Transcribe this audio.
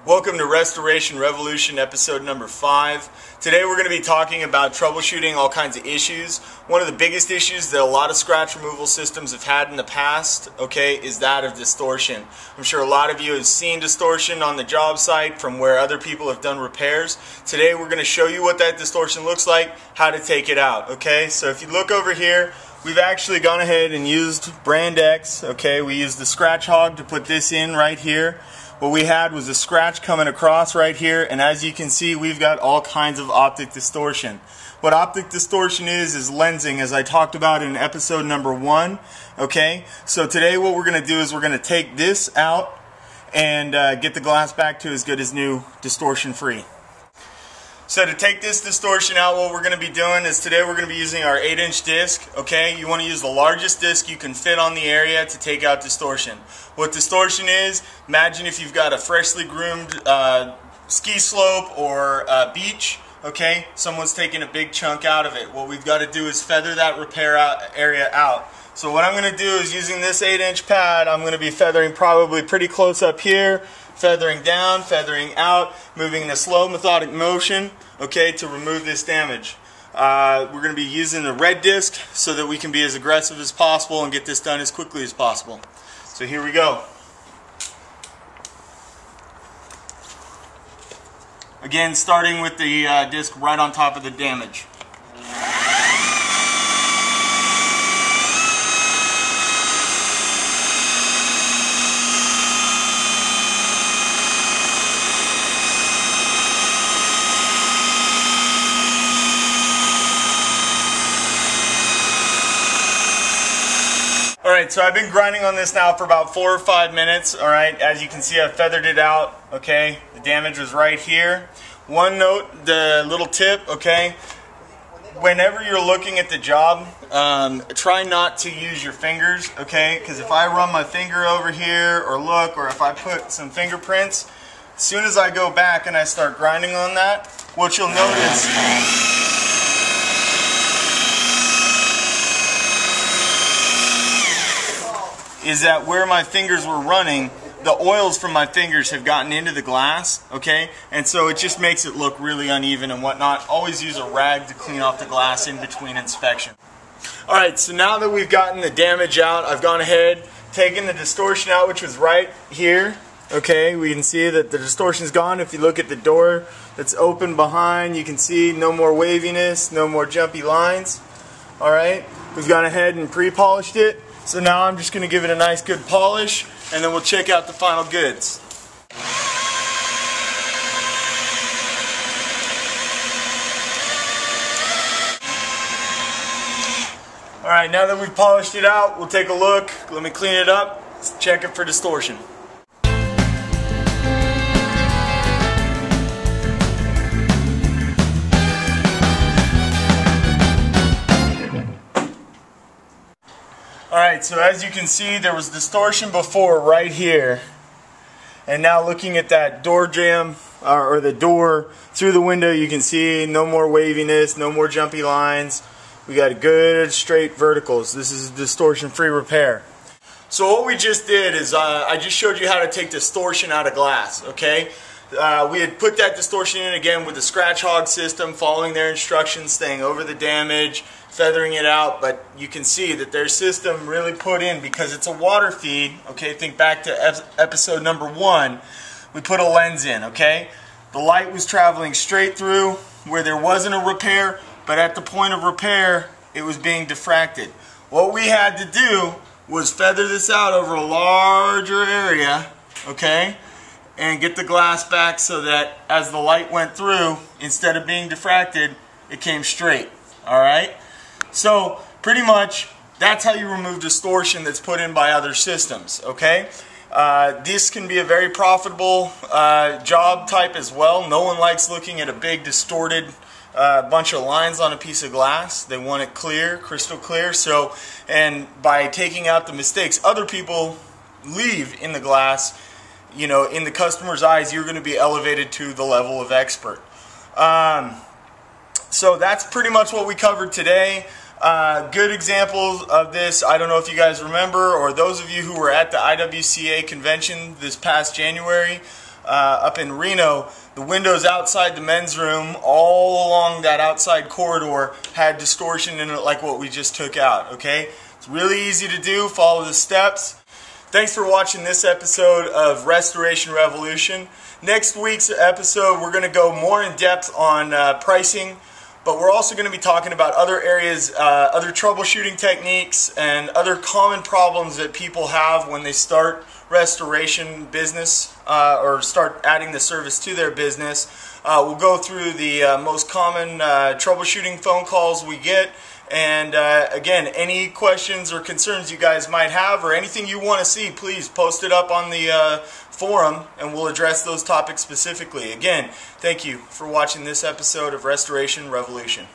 Welcome to Restoration Revolution episode number 5. Today we're going to be talking about troubleshooting all kinds of issues. One of the biggest issues that a lot of scratch removal systems have had in the past, is that of distortion. I'm sure a lot of you have seen distortion on the job site from where other people have done repairs. Today we're going to show you what that distortion looks like, how to take it out. So if you look over here, we've actually gone ahead and used brand X. We used the scratch hog to put this in right here. What we had was a scratch coming across right here, and as you can see, we've got all kinds of optic distortion. What optic distortion is lensing, as I talked about in episode number 1. So today what we're going to do is we're going to take this out and get the glass back to as good as new, distortion free. So to take this distortion out, what we're going to be doing is today we're going to be using our 8-inch disc. You want to use the largest disc you can fit on the area to take out distortion. What distortion is, imagine if you've got a freshly groomed ski slope or beach. Someone's taking a big chunk out of it. What we've got to do is feather that repair area out. So what I'm going to do is, using this 8-inch pad, I'm going to be feathering probably pretty close up here, feathering down, feathering out, moving in a slow methodic motion, to remove this damage. We're going to be using the red disc so that we can be as aggressive as possible and get this done as quickly as possible. So here we go. Again, starting with the disc right on top of the damage. Alright, so I've been grinding on this now for about 4 or 5 minutes. Alright, as you can see, I feathered it out. The damage was right here. One note, the little tip, whenever you're looking at the job, try not to use your fingers, because if I run my finger over here or if I put some fingerprints, as soon as I go back and I start grinding on that, what you'll notice is that where my fingers were running, the oils from my fingers have gotten into the glass, and so it just makes it look really uneven and whatnot. Always use a rag to clean off the glass in between inspection. Alright, so now that we've gotten the damage out, I've gone ahead, taken the distortion out, which was right here. We can see that the distortion's gone. If you look at the door that's open behind, you can see no more waviness, no more jumpy lines. Alright, we've gone ahead and pre-polished it. So now I'm just going to give it a nice good polish, and then we'll check out the final goods. Alright, now that we've polished it out, we'll take a look. Let me clean it up, let's check it for distortion. Alright, so as you can see, there was distortion before right here, and now looking at that door jamb, or the door through the window, you can see no more waviness, no more jumpy lines. We got good straight verticals. This is a distortion free repair. So what we just did is I just showed you how to take distortion out of glass. We had put that distortion in again with the scratch hog system, following their instructions, staying over the damage, feathering it out, but you can see that their system really put in, because it's a water feed. Think back to episode number 1. We put a lens in. The light was traveling straight through where there wasn't a repair, but at the point of repair it was being diffracted. What we had to do was feather this out over a larger area, and get the glass back so that as the light went through, instead of being diffracted, it came straight. Alright? So pretty much that's how you remove distortion that's put in by other systems. This can be a very profitable job type as well. No one likes looking at a big distorted bunch of lines on a piece of glass. They want it clear, crystal clear. And by taking out the mistakes other people leave in the glass, in the customer's eyes, you're going to be elevated to the level of expert. So that's pretty much what we covered today. Good examples of this, I don't know if you guys remember, or those of you who were at the IWCA convention this past January, up in Reno, the windows outside the men's room, all along that outside corridor, had distortion in it like what we just took out, okay? It's really easy to do. Follow the steps. Thanks for watching this episode of Restoration Revolution. Next week's episode, we're going to go more in depth on pricing, but we're also going to be talking about other areas, other troubleshooting techniques, and other common problems that people have when they start restoration business or start adding the service to their business. We'll go through the most common troubleshooting phone calls we get, and again, any questions or concerns you guys might have or anything you want to see, please post it up on the forum and we'll address those topics specifically. Again, thank you for watching this episode of Restoration Revolution.